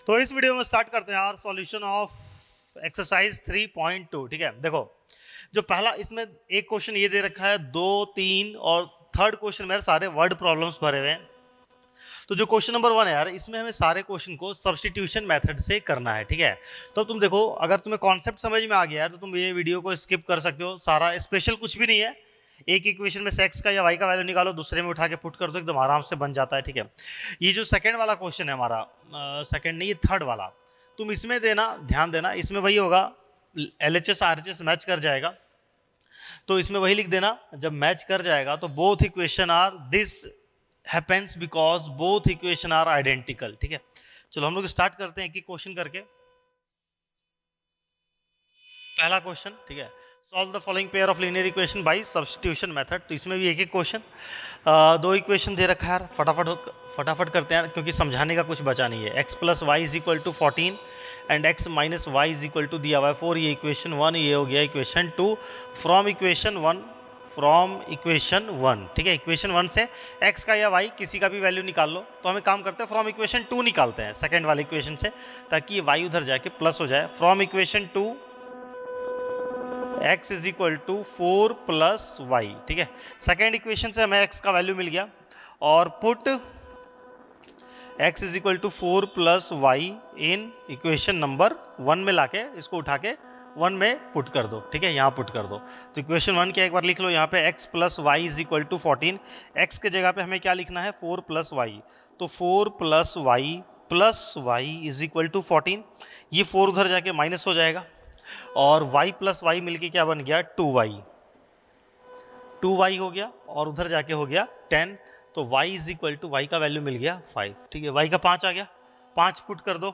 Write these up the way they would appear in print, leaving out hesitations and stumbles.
तो इस वीडियो में स्टार्ट करते हैं यार सॉल्यूशन ऑफ एक्सरसाइज 3.2। ठीक है, देखो जो पहला इसमें एक क्वेश्चन ये दे रखा है, 2, 3 और थर्ड क्वेश्चन मेरे सारे वर्ड प्रॉब्लम्स भरे हुए हैं। तो जो क्वेश्चन नंबर 1 है यार, इसमें हमें सारे क्वेश्चन को सब्स्टिट्यूशन मेथड से करना है। ठीक है, तो तुम देखो अगर तुम्हें कॉन्सेप्ट समझ में आ गया यार तो तुम ये वीडियो को स्किप कर सकते हो। सारा स्पेशल कुछ भी नहीं है, एक इक्वेशन में से x का या y का वैल्यू निकालो, दूसरे में उठा के पुट कर दो, एकदम आराम से बन जाता है। ठीक है, ये जो सेकंड वाला क्वेश्चन है हमारा, सेकंड नहीं ये थर्ड वाला, तुम इसमें देना ध्यान देना, इसमें वही होगा LHS RHS मैच कर जाएगा। तो इसमें वही लिख देना, जब मैच कर जाएगा तो both equation are this happens because both equation are identical. ठीक है, चलो हम लोग स्टार्ट करते हैं एक एक क्वेश्चन करके। पहला क्वेश्चन, ठीक है, solve the following pair of linear equation by substitution method. तो इसमें भी एक एक क्वेश्चन, दो इक्वेशन दे रखा है यार, फटाफट करते हैं यार, क्योंकि समझाने का कुछ बचा नहीं है। x + y = 14 and x - y = दिया हुआ है 4, ये इक्वेशन 1, ये हो गया इक्वेशन 2 फ्रॉम इक्वेशन 1। ठीक है, इक्वेशन 1 से x का या y किसी का भी वैल्यू निकाल लो। तो हमें काम करते हैं फ्रॉम इक्वेशन 2 निकालते हैं, सेकेंड वाले इक्वेशन से, ताकि ये y उधर जाके प्लस हो जाए। From equation 2 x = 4 + y। ठीक है, सेकेंड इक्वेशन से हमें x का वैल्यू मिल गया और पुट x = 4 + y इन इक्वेशन नंबर 1 में लाके इसको उठा के 1 में पुट कर दो। ठीक है, यहाँ पुट कर दो। तो इक्वेशन 1 क्या एक बार लिख लो, यहाँ पे x + y = 14, x के जगह पे हमें क्या लिखना है 4 + y। तो 4 + y = 14, ये 4 उधर जाके माइनस हो जाएगा और y + y मिलके क्या बन गया 2y हो गया और उधर जाके हो गया 10। तो y का वैल्यू मिल गया 5। ठीक है, y का 5 आ गया, 5 पुट कर दो,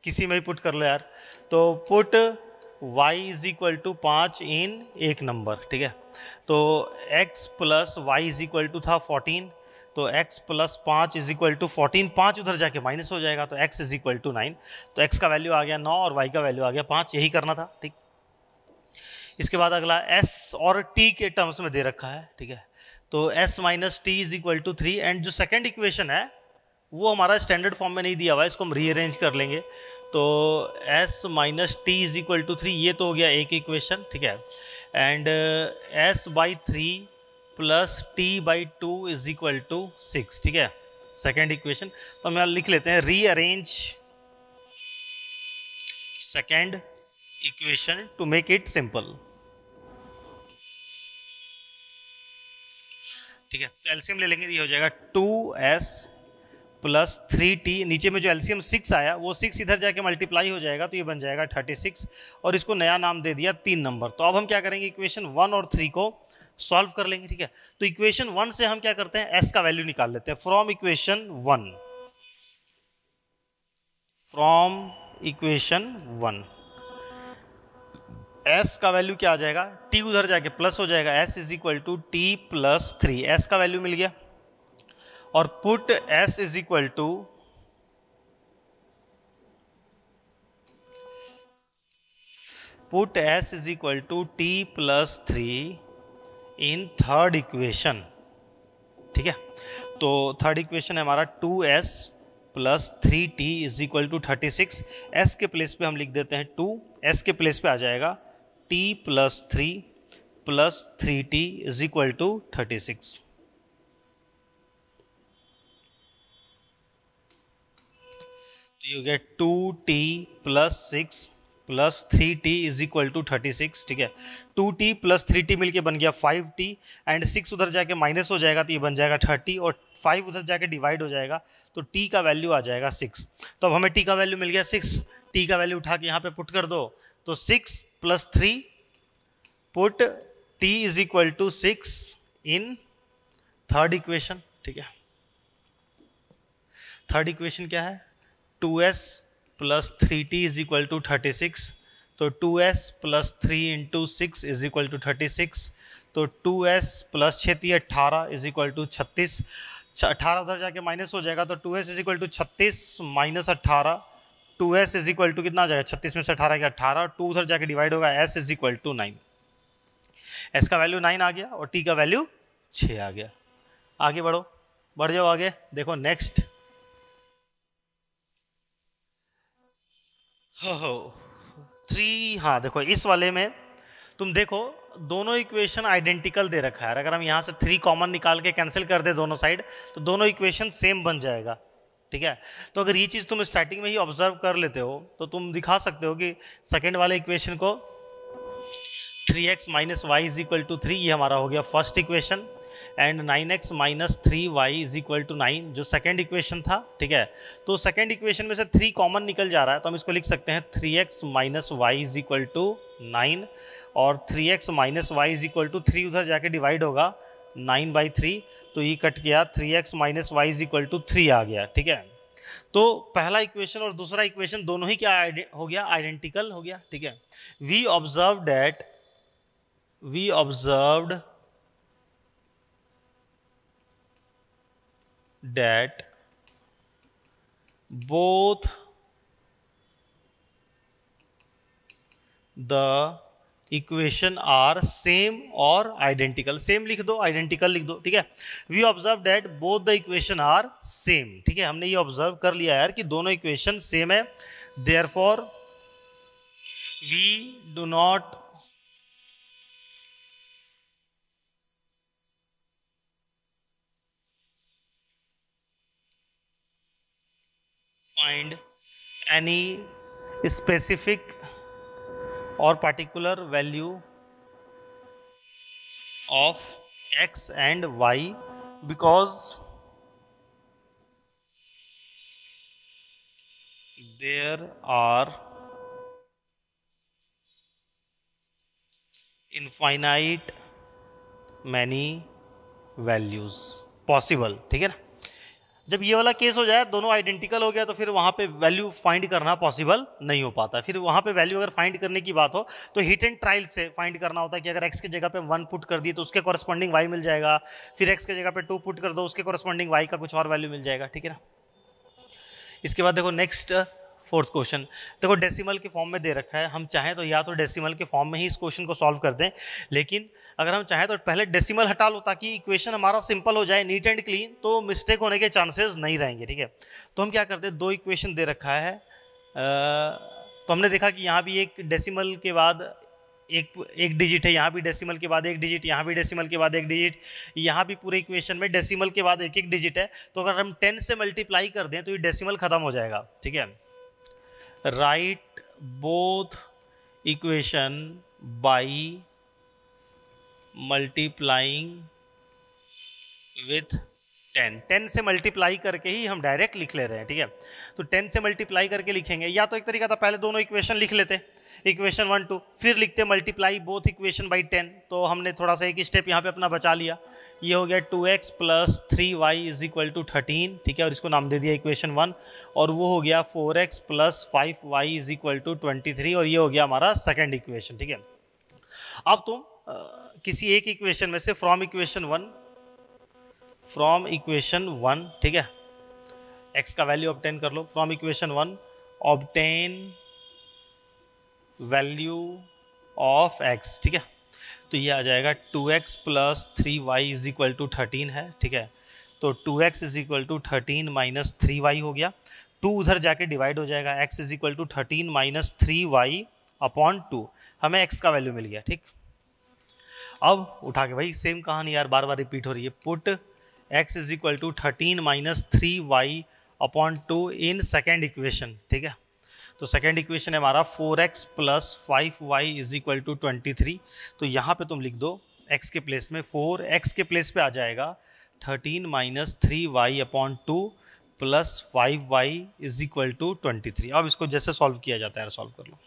किसी में भी पुट कर लो यार। तो पुट y = 5 इन एक नंबर। ठीक है, तो x + y था 14, तो x + 5 = 14, 5 उधर जाके माइनस हो जाएगा, तो x = 9। तो x का वैल्यू आ गया 9 और y का वैल्यू आ गया 5, यही करना था। ठीक, इसके बाद अगला s और t के टर्म्स में दे रखा है। ठीक है, तो s - t = 3 एंड जो सेकंड इक्वेशन है वो हमारा स्टैंडर्ड फॉर्म में नहीं दिया हुआ है, इसको हम रीअरेंज कर लेंगे। तो s - t = 3, ये तो हो गया एक इक्वेशन। ठीक है, एंड s/3 + t/2 = 6। ठीक है, सेकेंड इक्वेशन। तो हम यहाँ लिख लेते हैं rearrange second equation two make it simple. ठीक है, एलसीएम ले लेंगे, ये हो जाएगा 2s + 3t, नीचे में जो एलसीएम 6 आया वो 6 इधर जाके मल्टीप्लाई हो जाएगा, तो ये बन जाएगा 36 और इसको नया नाम दे दिया 3 नंबर। तो अब हम क्या करेंगे, इक्वेशन 1 और 3 को सॉल्व कर लेंगे। ठीक है, तो इक्वेशन 1 से हम क्या करते हैं, s का वैल्यू निकाल लेते हैं। फ्रॉम इक्वेशन 1 s का वैल्यू क्या आ जाएगा, t उधर जाके प्लस हो जाएगा, s = t + 3, s का वैल्यू मिल गया और put s = t + 3 in third equation. ठीक है, तो थर्ड इक्वेशन है हमारा 2s + 3t = 36। s के प्लेस पे हम लिख देते हैं 2, s के प्लेस पे आ जाएगा t + 3 + 3t = 36। तो ये हो गया 2t + 6 + 3t = 36। ठीक है, 2t + 3t मिलके बन गया 5t एंड 6 उधर जाके माइनस हो जाएगा, तो ये बन जाएगा 30 और 5 उधर जाके डिवाइड हो जाएगा, तो t का वैल्यू आ जाएगा 6। तो अब हमें t का वैल्यू मिल गया 6, t का वैल्यू उठा के यहाँ पे पुट कर दो, तो 6 + 3 put t = 6 in third equation. ठीक है, थर्ड इक्वेशन क्या है, 2s + 3t = 36। तो 2s + 3 × 6 = 36। तो 2s + 6 18 = 36। 18 उधर जाके माइनस हो जाएगा, तो 2s = 36 - 18, 2s = कितना आ जाएगा, 36 में से 18 गया 18, 2 उधर जाके डिवाइड होगा, s = 9। s का वैल्यू 9 आ गया और t का वैल्यू 6 आ गया। आगे बढ़ो, बढ़ जाओ आगे, देखो नेक्स्ट हो 3, हाँ देखो इस वाले में तुम देखो दोनों इक्वेशन आइडेंटिकल दे रखा है। अगर हम यहाँ से 3 कॉमन निकाल के कैंसिल कर दे दोनों साइड तो दोनों इक्वेशन सेम बन जाएगा। ठीक है, तो अगर ये चीज़ तुम स्टार्टिंग में ही ऑब्जर्व कर लेते हो तो तुम दिखा सकते हो कि सेकेंड वाले इक्वेशन को 3x minus y is equal to 3, ये हमारा हो गया first equation, and 9x minus 3y is equal to 9 जो सेकेंड इक्वेशन था। ठीक है, तो सेकेंड इक्वेशन में से 3 कॉमन निकल जा रहा है तो हम इसको लिख सकते हैं 3x minus y is equal to 9, और 3x minus y is equal to 3 उधर जाके डिवाइड होगा 9/3, तो ये कट गया 3x minus y is equal to 3 आ गया। ठीक है, तो पहला इक्वेशन और दूसरा इक्वेशन दोनों ही क्या हो गया, आइडेंटिकल हो गया। ठीक है, we observed that both the equation are same और आइडेंटिकल, सेम लिख दो आइडेंटिकल लिख दो। ठीक है, we observe that both the equation are same. ठीक है, हमने ये ऑब्जर्व कर लिया यार कि दोनों इक्वेशन सेम है, therefore we do not find any specific or particular value of x and y because there are infinite many values possible। ठीक है ना, जब ये वाला केस हो जाए दोनों आइडेंटिकल हो गया तो फिर वहां पे वैल्यू फाइंड करना पॉसिबल नहीं हो पाता। फिर वहां पे वैल्यू अगर फाइंड करने की बात हो तो हिट एंड ट्रायल से फाइंड करना होता है कि अगर x की जगह पे 1 पुट कर दिए तो उसके कॉरस्पॉन्डिंग y मिल जाएगा, फिर x की जगह पे 2 पुट कर दो उसके कॉरस्पॉन्डिंग y का कुछ और वैल्यू मिल जाएगा। ठीक है ना, इसके बाद देखो नेक्स्ट फोर्थ क्वेश्चन, देखो डेसिमल के फॉर्म में दे रखा है। हम चाहें तो या तो डेसिमल के फॉर्म में ही इस क्वेश्चन को सॉल्व कर दें, लेकिन अगर हम चाहें तो पहले डेसिमल हटा लो ताकि इक्वेशन हमारा सिंपल हो जाए, नीट एंड क्लीन, तो मिस्टेक होने के चांसेस नहीं रहेंगे। ठीक है, तो हम क्या करते हैं, 2 इक्वेशन दे रखा है, तो हमने देखा कि यहाँ भी एक डेसिमल के बाद एक डिजिट है, यहाँ भी डेसिमल के बाद एक डिजिट, यहाँ भी डेसिमल के बाद एक डिजिट, यहाँ भी पूरे इक्वेशन में डेसिमल के बाद एक डिजिट है। तो अगर हम 10 से मल्टीप्लाई कर दें तो ये डेसिमल खत्म हो जाएगा। ठीक है, write both equation by multiplying with 10 से मल्टीप्लाई करके ही हम डायरेक्ट लिख ले रहे हैं। ठीक है, तो 10 से मल्टीप्लाई करके लिखेंगे, या तो एक तरीका था पहले दोनों इक्वेशन लिख लेते, इक्वेशन 1 2, फिर लिखते मल्टीप्लाई बोथ इक्वेशन बाई 10, तो हमने थोड़ा सा एक स्टेप यहाँ पे अपना बचा लिया। ये हो गया 2x plus 3y is equal to 13। ठीक है, और इसको नाम दे दिया इक्वेशन 1, और वो हो गया 4x plus 5y is equal to 23, और ये हो गया हमारा सेकेंड इक्वेशन। ठीक है, अब तुम किसी एक इक्वेशन में से फ्रॉम इक्वेशन 1, ठीक है, x का वैल्यू ऑब्टेन कर लो, from equation 1 obtain value of x। ठीक है, तो ये आ जाएगा 2x plus 3y is equal to 13 है। ठीक है, तो 2x is equal to 13 minus 3y हो गया, 2 उधर जाके डिवाइड हो जाएगा, x is equal to 13 minus 3y upon 2, हमें x का वैल्यू मिल गया। ठीक, अब उठा के भाई सेम कहानी यार बार बार रिपीट हो रही है, put x is equal to 13 minus 3y upon 2 in second equation. ठीक है, तो सेकेंड इक्वेशन है हमारा 4x plus 5y is equal to 23, तो यहाँ पे तुम लिख दो x के प्लेस में 4, x के प्लेस पे आ जाएगा 13 minus 3y upon 2 plus 5y is equal to 23। अब इसको जैसे सॉल्व किया जाता है सॉल्व कर लो।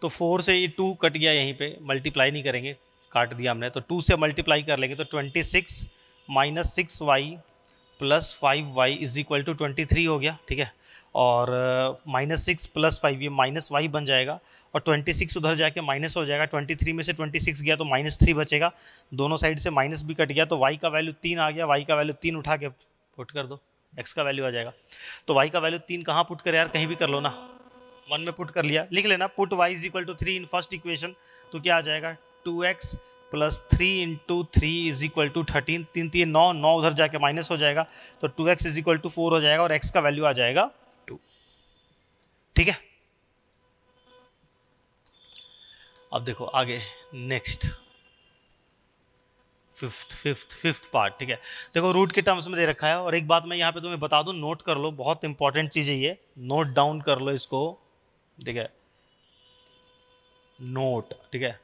तो 4 से ये 2 कट गया, यहीं पे मल्टीप्लाई नहीं करेंगे, काट दिया हमने, तो 2 से मल्टीप्लाई कर लेंगे तो 26 minus 6y plus 5y is equal to 23 हो गया। ठीक है, और -6 प्लस 5 ये माइनस y बन जाएगा, और 26 उधर जाके माइनस हो जाएगा, 23 में से 26 गया तो -3 बचेगा, दोनों साइड से माइनस भी कट गया, तो y का वैल्यू 3 आ गया, y का वैल्यू 3 उठा के पुट कर दो, x का वैल्यू आ जाएगा। तो y का वैल्यू 3 कहाँ पुट करे यार, कहीं भी कर लो ना, 1 में पुट कर लिया, लिख लेना put y is equal to 3 in first equation, तो क्या आ जाएगा 2x plus 3 into 3 is equal to 13, 3 3 9, 9 उधर जाके माइनस हो जाएगा, तो 2x इज इक्वल टू 4 हो जाएगा और x का वैल्यू आ जाएगा 2। ठीक है, अब देखो आगे नेक्स्ट फिफ्थ पार्ट। ठीक है, देखो रूट के टर्म्स में दे रखा है, और एक बात मैं यहाँ पे तुम्हें बता दूं, नोट कर लो, बहुत इंपॉर्टेंट चीज है ये, नोट डाउन कर लो इसको। ठीक है, नोट। ठीक है,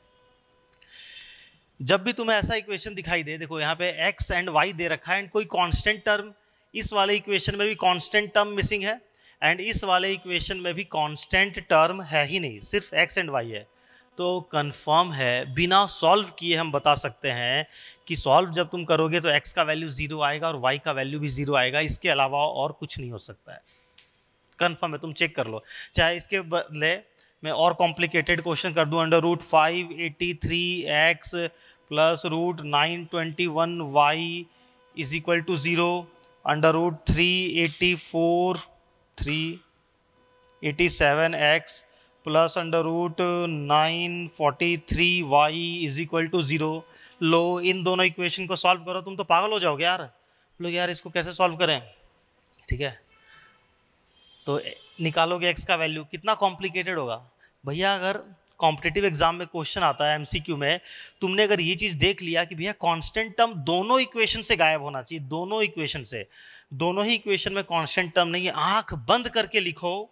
जब भी तुम्हें ऐसा इक्वेशन दिखाई दे, देखो यहाँ पे x एंड y दे रखा है एंड कोई कांस्टेंट टर्म, इस वाले इक्वेशन में भी कांस्टेंट टर्म मिसिंग है एंड इस वाले इक्वेशन में भी कांस्टेंट टर्म है ही नहीं, सिर्फ x एंड y है, तो कंफर्म है, बिना सॉल्व किए हम बता सकते हैं कि सॉल्व जब तुम करोगे तो x का वैल्यू 0 आएगा और y का वैल्यू भी 0 आएगा, इसके अलावा और कुछ नहीं हो सकता है। कंफर्म है, तुम चेक कर लो। चाहे इसके बदले मैं और कॉम्प्लिकेटेड क्वेश्चन कर दूं, under root 583x plus root 921y is equal to 0, under root 387x plus under root 943y is equal to 0। लो, इन दोनों इक्वेशन को सॉल्व करो, तुम तो पागल हो जाओगे यार, लोग यार इसको कैसे सॉल्व करें। ठीक है, तो निकालोगे x का वैल्यू, कितना कॉम्प्लिकेटेड होगा भैया। अगर कॉम्पिटिटिव एग्जाम में क्वेश्चन आता है एमसीक्यू में, तुमने अगर ये चीज देख लिया कि भैया कांस्टेंट टर्म दोनों इक्वेशन से गायब होना चाहिए, दोनों इक्वेशन से, दोनों ही इक्वेशन में कांस्टेंट टर्म नहीं है, आंख बंद करके लिखो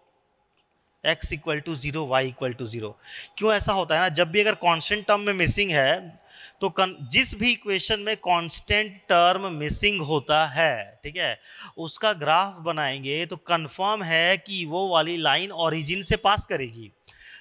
x equal to 0, y equal to 0। क्यों ऐसा होता है ना, जब भी अगर कांस्टेंट टर्म में मिसिंग है तो जिस भी इक्वेशन में कांस्टेंट टर्म मिसिंग होता है, ठीक है, उसका ग्राफ बनाएंगे तो कंफर्म है कि वो वाली लाइन ओरिजिन से पास करेगी।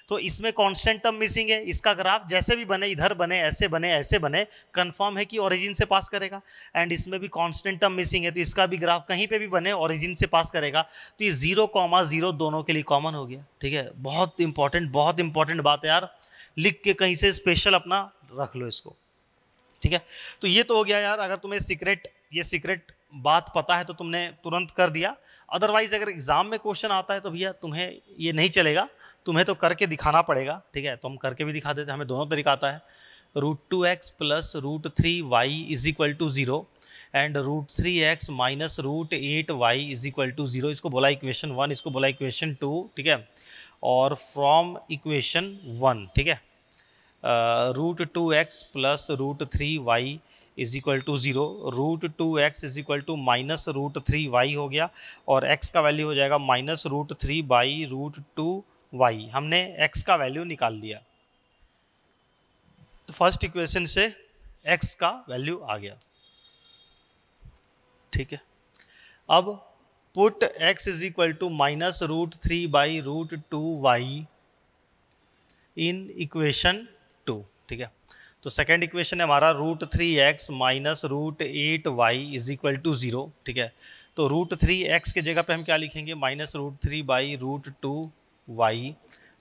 तो इसमें कांस्टेंट टर्म मिसिंग है, इसका ग्राफ जैसे भी बने, इधर बने, ऐसे बने, ऐसे बने, कंफर्म है कि ओरिजिन से पास करेगा। एंड इसमें भी कांस्टेंट टर्म मिसिंग है, तो इसका भी ग्राफ कहीं पे भी बने ओरिजिन से पास करेगा। तो ये 0,0 दोनों के लिए कॉमन हो गया। ठीक है, बहुत इंपॉर्टेंट बात है यार, लिख के कहीं से स्पेशल अपना रख लो इसको। ठीक है, तो ये तो हो गया यार, अगर तुम्हें ये सीक्रेट बात पता है तो तुमने तुरंत कर दिया। अदरवाइज अगर एग्जाम में क्वेश्चन आता है तो भैया तुम्हें ये नहीं चलेगा, तुम्हें तो करके दिखाना पड़ेगा। ठीक है, तो हम करके भी दिखा देते हैं, हमें दोनों तरीका आता है। √2x plus √3y is equal to 0 and √3x minus √8y is equal to 0। इसको बोला इक्वेशन 1, इसको बोला इक्वेशन 2। ठीक है, और फ्रॉम इक्वेशन 1, ठीक है, √2x plus √3y is equal to 0, √2x is equal to minus √3y हो गया और x का वैल्यू हो जाएगा माइनस √3 बाई √2y। हमने x का वैल्यू निकाल लिया, तो फर्स्ट इक्वेशन से x का वैल्यू आ गया। ठीक है, अब put x is equal to minus √3 by √2y in equation 2। ठीक है, तो सेकेंड इक्वेशन है हमारा √3x minus √8y is equal to 0। ठीक है, तो √3x के जगह पे हम क्या लिखेंगे, minus √3 by √2y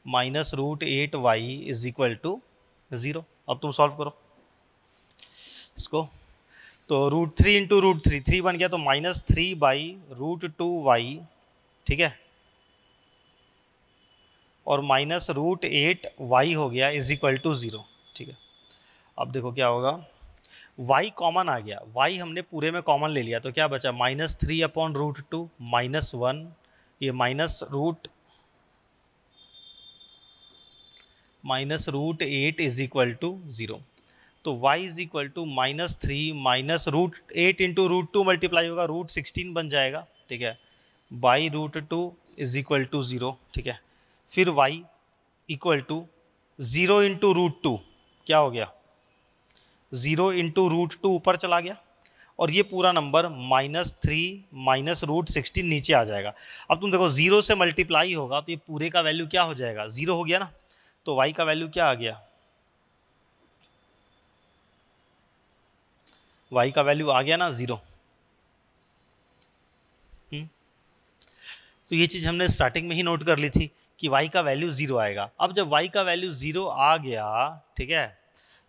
minus √8y is equal to 0। अब तुम सॉल्व करो इसको, तो √3 इंटू √3, 3 बन गया तो माइनस 3 बाई √2y। ठीक है, और माइनस √8y हो गया इज इक्वल टू 0। ठीक है, अब देखो क्या होगा, y कॉमन आ गया, y हमने पूरे में कॉमन ले लिया, तो क्या बचा, माइनस 3 अपॉन √2 माइनस 1, ये माइनस √8 इज इक्वल टू 0। तो y is equal to minus 3 minus √8 into √2 multiply होगा, √16 बन जाएगा। ठीक है, बाई √2 इज इक्वल टू 0। ठीक है, फिर y इक्वल टू 0 इंटू √2, क्या हो गया, 0 इंटू √2 ऊपर चला गया और ये पूरा नंबर माइनस 3 माइनस √16 नीचे आ जाएगा। अब तुम देखो 0 से मल्टीप्लाई होगा तो ये पूरे का वैल्यू क्या हो जाएगा, 0 हो गया ना, तो y का वैल्यू क्या आ गया, y का वैल्यू आ गया ना 0। तो ये चीज़ हमने स्टार्टिंग में ही नोट कर ली थी कि y का वैल्यू 0 आएगा। अब जब y का वैल्यू 0 आ गया, ठीक है,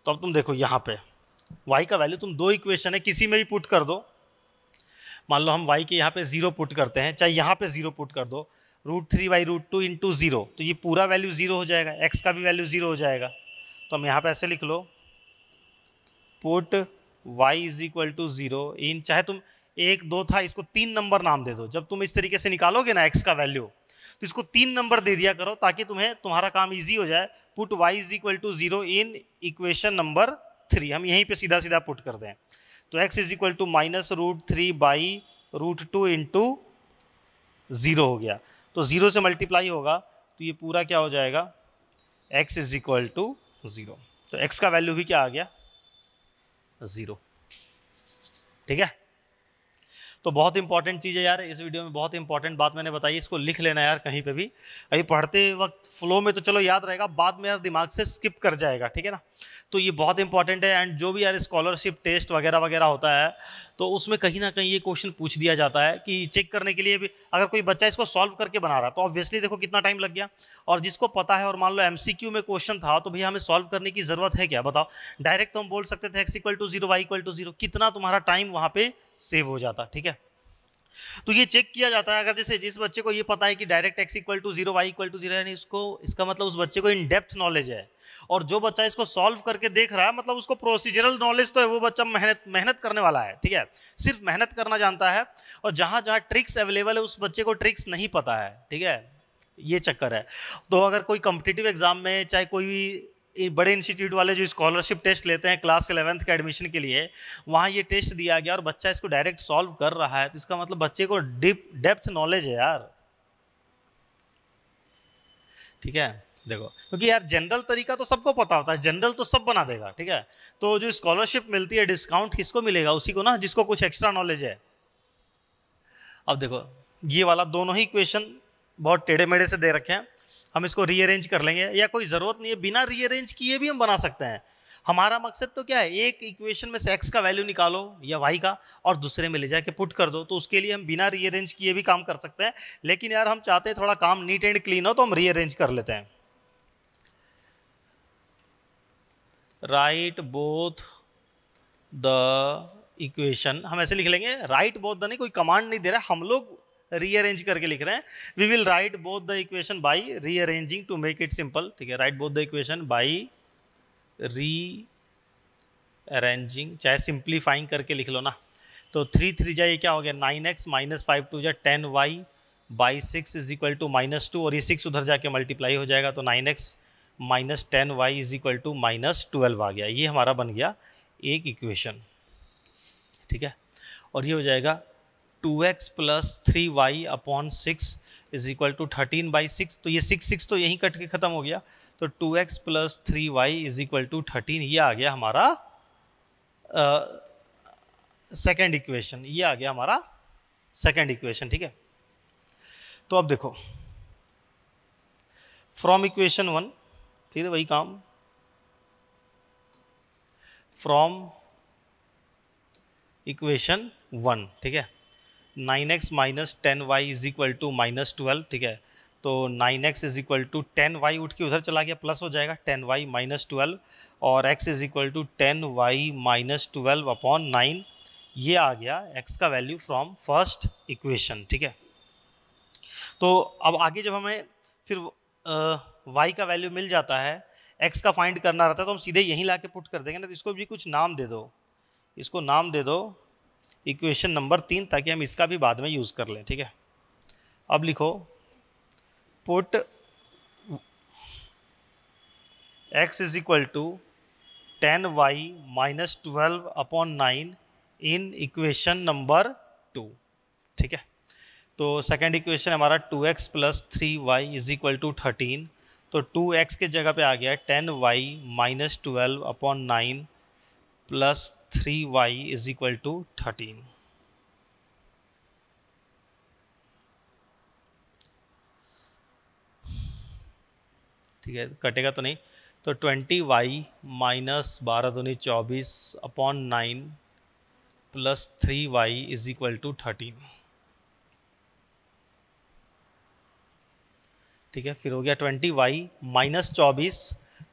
तो अब तुम देखो यहाँ पे y का वैल्यू तुम दो इक्वेशन है किसी में भी पुट कर दो। मान लो हम y के यहाँ पे 0 पुट करते हैं, चाहे यहाँ पे 0 पुट कर दो, √3 बाई √2 इंटू 0, तो ये पूरा वैल्यू 0 हो जाएगा, x का भी वैल्यू 0 हो जाएगा। तो हम यहाँ पे ऐसे लिख लो, put y is equal to 0 in, चाहे तुम 1 2 था, इसको 3 नंबर नाम दे दो। जब तुम इस तरीके से निकालोगे ना x का वैल्यू, तो इसको 3 नंबर दे दिया करो ताकि तुम्हारा काम इजी हो जाए। Put y is equal to 0 in equation number 3, हम यहीं पे सीधा सीधा पुट कर दें। तो x is equal to -√3 by √2 into 0 हो गया। तो 0 से मल्टीप्लाई होगा तो ये पूरा क्या हो जाएगा, x इज इक्वल टू 0। तो x का वैल्यू भी क्या आ गया, 0। ठीक है, तो बहुत इंपॉर्टेंट चीज़ है यार, इस वीडियो में बहुत इंपॉर्टेंट बात मैंने बताई, इसको लिख लेना यार कहीं पे भी। अभी पढ़ते वक्त फ्लो में तो चलो याद रहेगा, बाद में यार दिमाग से स्किप कर जाएगा, ठीक है ना। तो ये बहुत इंपॉर्टेंट है। एंड जो भी यार स्कॉलरशिप टेस्ट वगैरह वगैरह होता है, तो उसमें कहीं ना कहीं ये क्वेश्चन पूछ दिया जाता है कि चेक करने के लिए भी, अगर कोई बच्चा इसको सॉल्व करके बना रहा है तो ऑब्वियसली देखो कितना टाइम लग गया। और जिसको पता है और मान लो एमसीक्यू में क्वेश्चन था, तो भैया हमें सॉल्व करने की जरूरत है क्या, बताओ। डायरेक्ट तो हम बोल सकते थे x equal to 0 y equal to 0, कितना तुम्हारा टाइम वहां पे सेव हो जाता। ठीक है, तो ये चेक किया जाता है। अगर जैसे जिस बच्चे को ये पता है कि direct x equal to 0 y equal to 0, यानी इसका मतलब उस बच्चे को इन डेप्थ नॉलेज है। और जो बच्चा इसको सॉल्व करके देख रहा है, मतलब उसको प्रोसीजरल नॉलेज तो है, वो बच्चा मेहनत करने वाला है। ठीक है, सिर्फ मेहनत करना जानता है। और जहां जहां ट्रिक्स अवेलेबल है, उस बच्चे को ट्रिक्स नहीं पता है। ठीक है, ये चक्कर है। तो अगर कोई कॉम्पिटिटिव एग्जाम में, चाहे कोई भी बड़े इंस्टीट्यूट वाले जो स्कॉलरशिप टेस्ट लेते हैं क्लास 11th के एडमिशन के लिए, वहाँ ये टेस्ट दिया गया और बच्चा इसको डायरेक्ट सॉल्व कर रहा है, तो इसका मतलब बच्चे को डेप्थ नॉलेज है यार। ठीक है, देखो, क्योंकि यार जनरल तरीका तो सबको पता होता है, जनरल तो सब बना देगा। ठीक है, तो जो स्कॉलरशिप मिलती है, डिस्काउंट किसको मिलेगा, उसी को ना जिसको कुछ एक्स्ट्रा नॉलेज है। अब देखो, ये वाला दोनों ही इक्वेशन बहुत टेढ़े मेढ़े से दे रखे हैं, हम इसको रीअरेंज कर लेंगे, या कोई जरूरत नहीं है, बिना रीअरेंज किए भी हम बना सकते हैं। हमारा मकसद तो क्या है, एक इक्वेशन में से x का वैल्यू निकालो या y का, और दूसरे में ले जाके पुट कर दो। तो उसके लिए हम बिना रीअरेंज किए भी काम कर सकते हैं, लेकिन यार हम चाहते हैं थोड़ा काम नीट एंड क्लीन हो, तो हम रीअरेंज कर लेते हैं। राइट बोथ द इक्वेशन, हम ऐसे लिख लेंगे, राइट बोथ द, नहीं कोई कमांड नहीं दे रहा, हम लोग रीअरेंज करके लिख रहे हैं। We will write both the equation by rearranging to make it simple. ठीक है, write both the equation by rearranging, चाहे सिंप्लीफाइंग करके लिख लो ना। तो 3 3 जा, ये क्या हो गया, 9x माइनस 5 2 जा 10y by 6 is equal to -2, और ये 6 उधर जाके मल्टीप्लाई हो जाएगा, तो 9x minus 10y is equal to -12 आ गया। ये हमारा बन गया एक इक्वेशन। ठीक है, और ये हो जाएगा 2x plus 3y upon 6 is equal to 13/6। तो ये 6 तो यहीं कट के खत्म हो गया, तो 2x plus 3y is equal to 13, ये आ गया हमारा सेकेंड इक्वेशन। ये आ गया हमारा सेकेंड इक्वेशन। ठीक है, तो अब देखो, फ्रॉम इक्वेशन 1, फिर वही काम, फ्रॉम इक्वेशन 1। ठीक है, 9x minus 10y is equal to -12। ठीक है, तो 9x is equal to 10y उठ के उधर चला गया, प्लस हो जाएगा 10y माइनस 12, और x is equal to 10y minus 12 upon 9। ये आ गया x का वैल्यू फ्रॉम फर्स्ट इक्वेशन। ठीक है, तो अब आगे जब हमें फिर y का वैल्यू मिल जाता है, x का फाइंड करना रहता है, तो हम सीधे यहीं ला के पुट कर देंगे ना। तो इसको भी कुछ नाम दे दो, इसको नाम दे दो इक्वेशन नंबर 3, ताकि हम इसका भी बाद में यूज़ कर लें। ठीक है, अब लिखो, put x is equal to 10y minus 12 upon 9 in equation number 2। ठीक है, तो सेकेंड इक्वेशन हमारा 2x plus 3y is equal to 13, तो 2x के जगह पे आ गया 10y minus 12 upon 9 plus 3y is equal to 13। ठीक है, कटेगा तो नहीं, तो 20y माइनस 12 दूनी 24 upon 9 plus 3y is equal to 13। ठीक है, फिर हो गया 20y minus 24,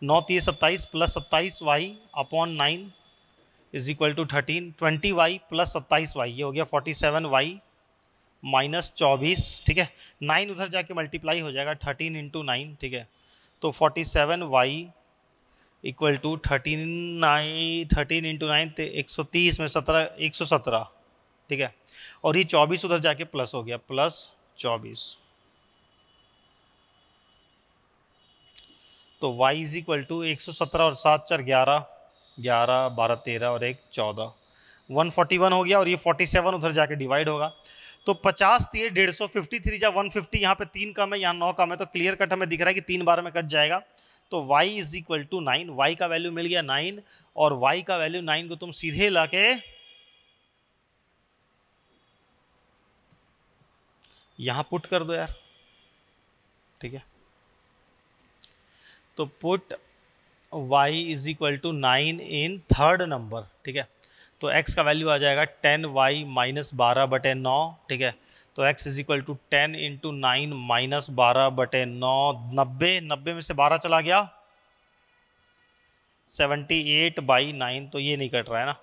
9 3 27 plus 27y upon 9 is equal to 13। 20y plus 27y, ये हो गया 47y माइनस 24। ठीक है, 9 उधर जाके मल्टीप्लाई हो जाएगा, 13 इंटू 9। ठीक है, तो 47y इक्वल टू 13 इंटू 9 130 में 17 117, ठीक है। और ये 24 उधर जाके प्लस हो गया, प्लस 24। तो y इज इक्वल टू 117 और 7 4 11, 11 12 13 और 1 14, 141 हो गया। और ये 47 उधर जाके डिवाइड होगा। तो 50 दिए 150, 53 जा 150, यहाँ पे 3 कम है, यहाँ 9 कम है, तो क्लियर कट हमें दिख रहा है कि 3 बार में कट जाएगा। तो y is equal to 9, y का वैल्यू मिल गया 9, और y का वैल्यू 9 को तुम सीधे लाके यहां पुट कर दो यार, ठीक है। तो put y is equal to 9 in third number, ठीक है। तो x का वैल्यू आ जाएगा 10y माइनस 12/9, ठीक है। तो x is equal to 10 into 9 minus 12/9, 90 में से 12 चला गया, 78/9। तो ये नहीं कट रहा है ना,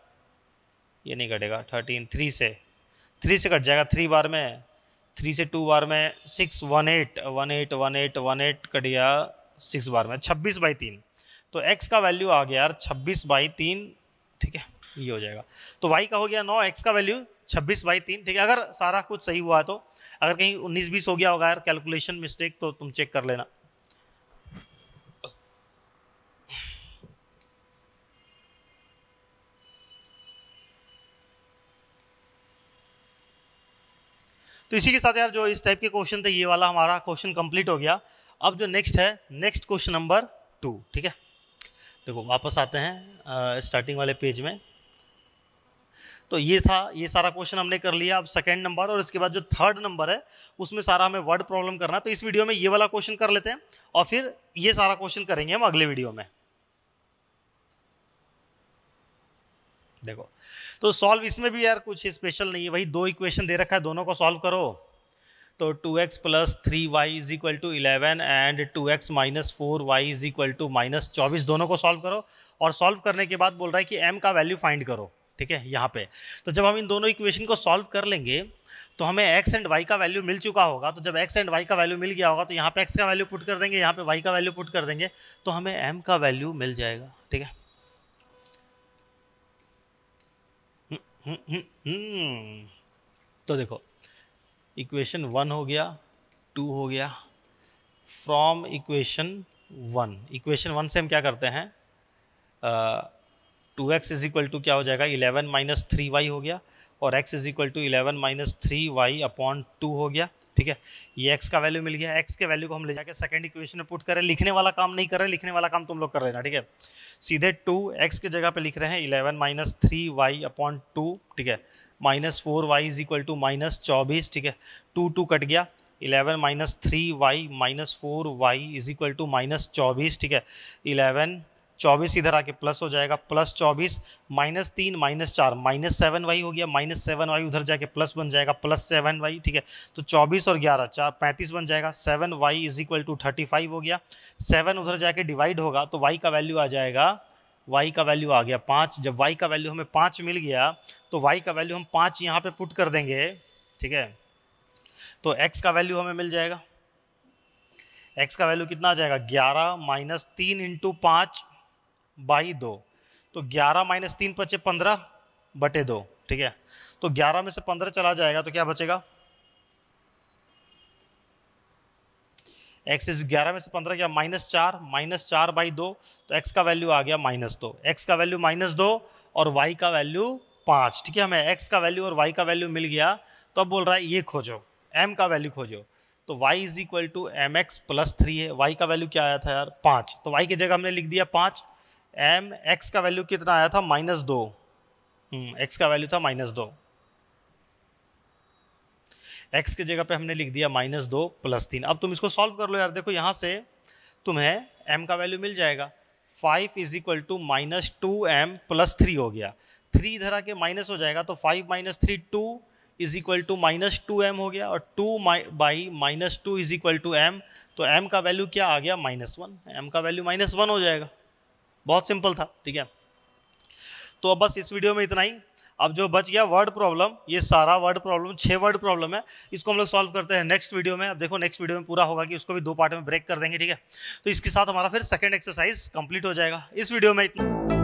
ये नहीं कटेगा। 13 3 से कट जाएगा, 3 बार में, 3 से 2 बार में 6, 18 18 18 18 कट गया 6 बार में, 26/3। तो x का वैल्यू आ गया यार 26/3, ठीक है, ये हो जाएगा। तो y का हो गया 9, x का वैल्यू 26/3, ठीक है। अगर सारा कुछ सही हुआ तो, अगर कहीं 19-20 हो गया होगा यार कैलकुलेशन मिस्टेक, तो तुम चेक कर लेना। तो इसी के साथ यार जो इस टाइप के क्वेश्चन थे, ये वाला हमारा क्वेश्चन कंप्लीट हो गया। अब जो नेक्स्ट है, नेक्स्ट क्वेश्चन नंबर 2, ठीक है। देखो वापस आते हैं स्टार्टिंग वाले पेज में। तो ये था, ये सारा क्वेश्चन हमने कर लिया। अब सेकंड नंबर और इसके बाद जो थर्ड नंबर है उसमें सारा हमें वर्ड प्रॉब्लम करना है। तो इस वीडियो में ये वाला क्वेश्चन कर लेते हैं और फिर ये सारा क्वेश्चन करेंगे हम अगले वीडियो में। देखो तो सॉल्व इसमें भी यार कुछ स्पेशल नहीं है, वही 2 इक्वेशन दे रखा है, दोनों को सॉल्व करो। तो 2x plus 3y is equal to 11 and 2x minus 4y is equal to minus 24, दोनों को सॉल्व करो। और सॉल्व करने के बाद बोल रहा है कि m का वैल्यू फाइंड करो, ठीक है, यहाँ पे। तो जब हम इन दोनों इक्वेशन को सॉल्व कर लेंगे तो हमें x एंड y का वैल्यू मिल चुका होगा। तो जब x एंड y का वैल्यू मिल गया होगा तो यहाँ पे x का वैल्यू पुट कर देंगे, यहाँ पे y का वैल्यू पुट कर देंगे, तो हमें m का वैल्यू मिल जाएगा, ठीक है। तो देखो इक्वेशन 1 हो गया, 2 हो गया। फ्रॉम इक्वेशन 1 से हम क्या करते हैं, 2x इज इक्वल टू क्या हो जाएगा, 11 माइनस 3y हो गया, और x is equal to 11 minus 3y upon 2 हो गया, ठीक है। ये x का वैल्यू मिल गया। x के वैल्यू को हम ले जाके सेकंड इक्वेशन में पुट करें। लिखने वाला काम नहीं कर रहे, लिखने वाला काम तुम लोग कर लेना, ठीक है। सीधे 2x की जगह पे लिख रहे हैं 11 माइनस 3y अपॉन 2, ठीक है, minus 4y is equal to minus 24, ठीक है। 2 कट गया, 11 minus 3y minus 4y is equal to minus 24, ठीक है। 11 24 इधर आके प्लस हो जाएगा, plus 24 minus 3 minus 4 minus 7y हो गया, माइनस 7y उधर जाके प्लस बन जाएगा, प्लस 7y, ठीक है। तो 24 और 11 4 35 बन जाएगा, 7y इज इक्वल टू 35 हो गया। 7 उधर जाके डिवाइड होगा तो y का वैल्यू आ जाएगा, y का वैल्यू आ गया 5। जब y का वैल्यू हमें 5 मिल गया तो y का वैल्यू हम 5 यहाँ पे पुट कर देंगे, ठीक है। तो x का वैल्यू हमें मिल जाएगा, x का वैल्यू कितना आ जाएगा, 11 माइनस 3 इंटू 5 बाई 2। तो 11 माइनस 3 बचे 15/2, ठीक है। तो 11 में से 15 चला जाएगा तो क्या बचेगा, x इज 11 में से 15 क्या, माइनस 4 बाई 2। तो x का वैल्यू आ गया -2, x का वैल्यू -2 और y का वैल्यू 5, ठीक है। हमें x का वैल्यू और y का वैल्यू मिल गया। तो अब बोल रहा है ये खोजो, m का वैल्यू खोजो। तो y is equal to mx plus 3 है, y का वैल्यू क्या आया था यार 5, तो y की जगह हमने लिख दिया 5। x का वैल्यू कितना आया था, -2, x का वैल्यू था -2, x की जगह पे हमने लिख दिया -2 प्लस 3। अब तुम इसको सॉल्व कर लो यार। देखो यहाँ से तुम्हें m का वैल्यू मिल जाएगा, 5 is equal to -2m plus 3 हो गया, 3 इधर आके माइनस हो जाएगा, तो 5 minus 3 2 is equal to -2m हो गया, और 2 by -2 is equal to m। तो m का वैल्यू क्या आ गया, -1, m का वैल्यू -1 हो जाएगा। बहुत सिंपल था, ठीक है। तो अब बस इस वीडियो में इतना ही। अब जो बच गया वर्ड प्रॉब्लम, ये सारा वर्ड प्रॉब्लम 6 वर्ड प्रॉब्लम है, इसको हम लोग सॉल्व करते हैं नेक्स्ट वीडियो में। अब देखो नेक्स्ट वीडियो में पूरा होगा कि उसको भी 2 पार्ट में ब्रेक कर देंगे, ठीक है। तो इसके साथ हमारा फिर सेकंड एक्सरसाइज कंप्लीट हो जाएगा। इस वीडियो में इतना।